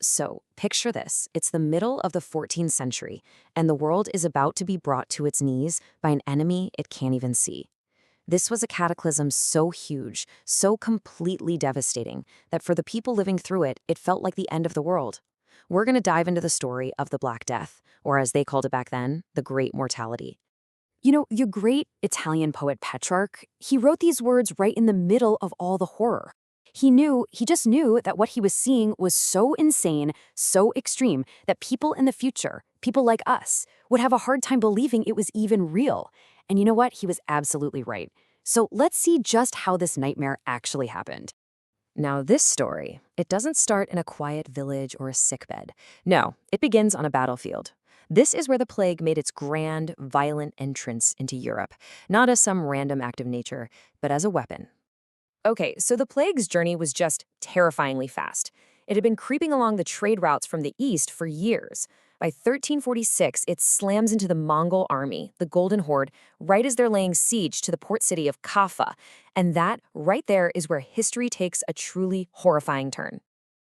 So, picture this. It's the middle of the 14th century, and the world is about to be brought to its knees by an enemy it can't even see. This was a cataclysm so huge, so completely devastating, that for the people living through it, it felt like the end of the world. We're going to dive into the story of the Black Death, or as they called it back then, the Great Mortality. You know, your great Italian poet Petrarch, he wrote these words right in the middle of all the horror. He just knew that what he was seeing was so insane, so extreme, that people in the future, people like us, would have a hard time believing it was even real. And you know what? He was absolutely right. So let's see just how this nightmare actually happened. Now, this story, it doesn't start in a quiet village or a sickbed. No, it begins on a battlefield. This is where the plague made its grand, violent entrance into Europe, not as some random act of nature, but as a weapon. Okay, so the plague's journey was just terrifyingly fast. It had been creeping along the trade routes from the east for years. By 1346, it slams into the Mongol army, the Golden Horde, right as they're laying siege to the port city of Caffa. And that, right there, is where history takes a truly horrifying turn.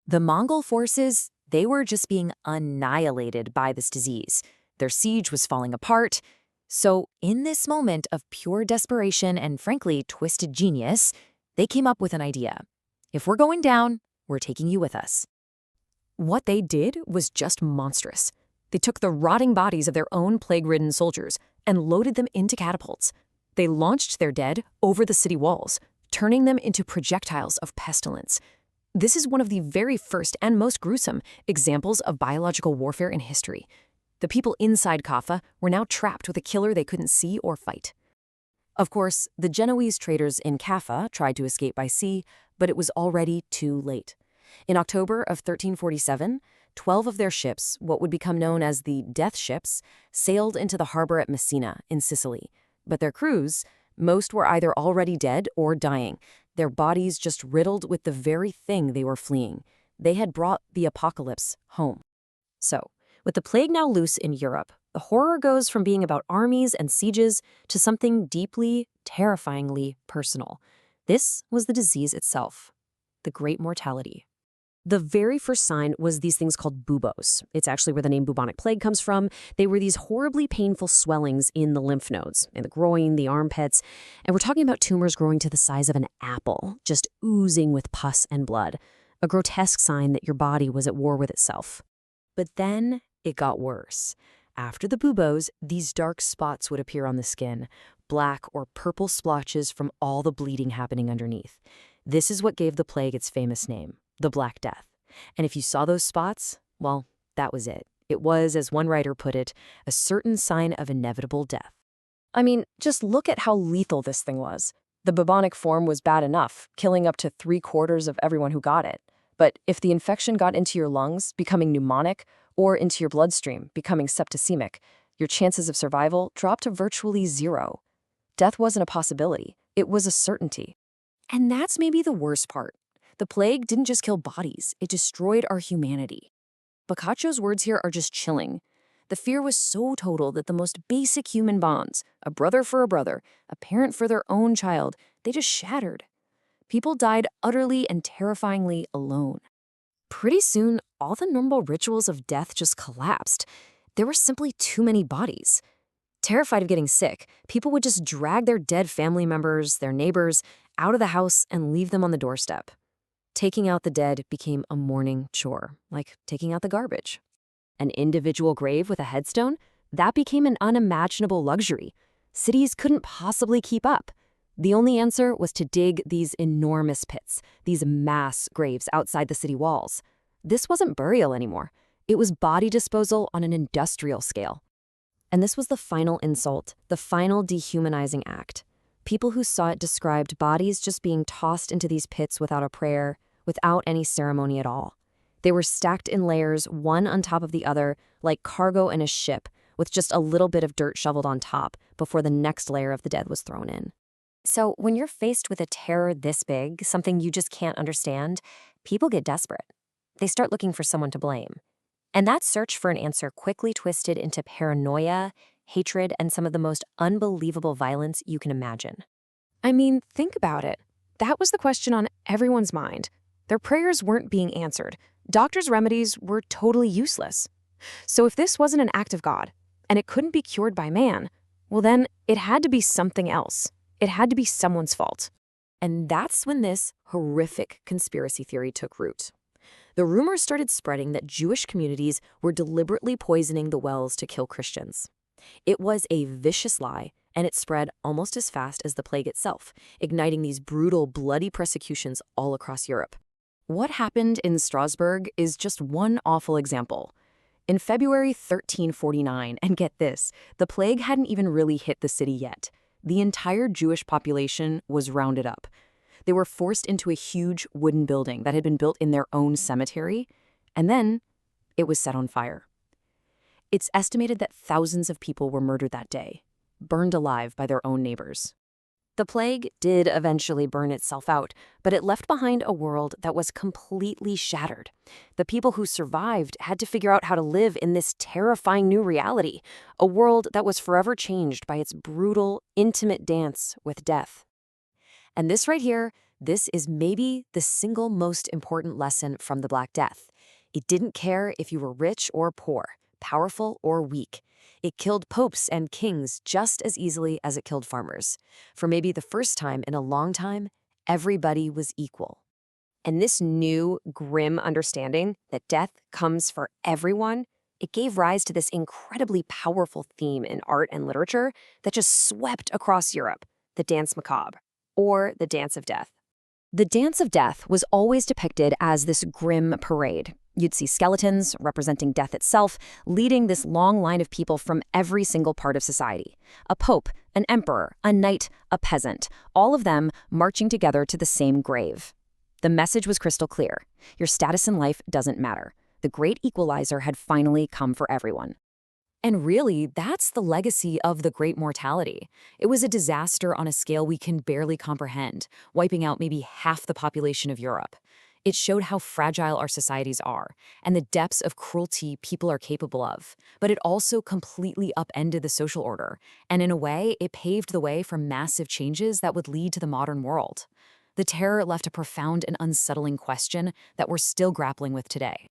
The Mongol forces, they were just being annihilated by this disease. Their siege was falling apart. So, in this moment of pure desperation and, frankly, twisted genius, they came up with an idea. If we're going down, we're taking you with us. What they did was just monstrous. They took the rotting bodies of their own plague-ridden soldiers and loaded them into catapults. They launched their dead over the city walls, turning them into projectiles of pestilence. This is one of the very first and most gruesome examples of biological warfare in history. The people inside Caffa were now trapped with a killer they couldn't see or fight. Of course, the Genoese traders in Caffa tried to escape by sea, but it was already too late. In October of 1347, 12 of their ships, what would become known as the Death Ships, sailed into the harbor at Messina in Sicily. But their crews, most were either already dead or dying, their bodies just riddled with the very thing they were fleeing. They had brought the apocalypse home. So, with the plague now loose in Europe, the horror goes from being about armies and sieges to something deeply, terrifyingly personal. This was the disease itself, the Great Mortality. The very first sign was these things called buboes. It's actually where the name bubonic plague comes from. They were these horribly painful swellings in the lymph nodes, in the groin, the armpits. And we're talking about tumors growing to the size of an apple, just oozing with pus and blood. A grotesque sign that your body was at war with itself. But then it got worse. After the buboes, these dark spots would appear on the skin, black or purple splotches from all the bleeding happening underneath. This is what gave the plague its famous name, the Black Death. And if you saw those spots, well, that was it. It was, as one writer put it, a certain sign of inevitable death. I mean, just look at how lethal this thing was. The bubonic form was bad enough, killing up to 3/4 of everyone who got it. But if the infection got into your lungs, becoming pneumonic, or into your bloodstream, becoming septicemic, your chances of survival dropped to virtually zero. Death wasn't a possibility. It was a certainty. And that's maybe the worst part. The plague didn't just kill bodies, it destroyed our humanity. Boccaccio's words here are just chilling. The fear was so total that the most basic human bonds, a brother for a brother, a parent for their own child, they just shattered. People died utterly and terrifyingly alone. Pretty soon, all the normal rituals of death just collapsed. There were simply too many bodies. Terrified of getting sick, people would just drag their dead family members, their neighbors, out of the house and leave them on the doorstep. Taking out the dead became a mourning chore, like taking out the garbage. An individual grave with a headstone? That became an unimaginable luxury. Cities couldn't possibly keep up. The only answer was to dig these enormous pits, these mass graves outside the city walls. This wasn't burial anymore. It was body disposal on an industrial scale. And this was the final insult, the final dehumanizing act. People who saw it described bodies just being tossed into these pits without a prayer, without any ceremony at all. They were stacked in layers, one on top of the other, like cargo in a ship, with just a little bit of dirt shoveled on top before the next layer of the dead was thrown in. So when you're faced with a terror this big, something you just can't understand, people get desperate. They start looking for someone to blame. And that search for an answer quickly twisted into paranoia, hatred, and some of the most unbelievable violence you can imagine. I mean, think about it. That was the question on everyone's mind. Their prayers weren't being answered. Doctors' remedies were totally useless. So if this wasn't an act of God, and it couldn't be cured by man, well then, it had to be something else. It had to be someone's fault. And that's when this horrific conspiracy theory took root. The rumors started spreading that Jewish communities were deliberately poisoning the wells to kill Christians. It was a vicious lie, and it spread almost as fast as the plague itself, igniting these brutal, bloody persecutions all across Europe. What happened in Strasbourg is just one awful example. In February 1349, and get this, the plague hadn't even really hit the city yet. The entire Jewish population was rounded up. They were forced into a huge wooden building that had been built in their own cemetery, and then it was set on fire. It's estimated that thousands of people were murdered that day, burned alive by their own neighbors. The plague did eventually burn itself out, but it left behind a world that was completely shattered. The people who survived had to figure out how to live in this terrifying new reality, a world that was forever changed by its brutal, intimate dance with death. And this right here, this is maybe the single most important lesson from the Black Death. It didn't care if you were rich or poor, powerful or weak. It killed popes and kings just as easily as it killed farmers. For maybe the first time in a long time, everybody was equal. And this new, grim understanding that death comes for everyone, it gave rise to this incredibly powerful theme in art and literature that just swept across Europe, the Danse Macabre, or the Dance of Death. The Dance of Death was always depicted as this grim parade. You'd see skeletons, representing death itself, leading this long line of people from every single part of society. A pope, an emperor, a knight, a peasant, all of them marching together to the same grave. The message was crystal clear. Your status in life doesn't matter. The great equalizer had finally come for everyone. And really, that's the legacy of the Great Mortality. It was a disaster on a scale we can barely comprehend, wiping out maybe half the population of Europe. It showed how fragile our societies are and the depths of cruelty people are capable of. But it also completely upended the social order, and in a way, it paved the way for massive changes that would lead to the modern world. The terror left a profound and unsettling question that we're still grappling with today.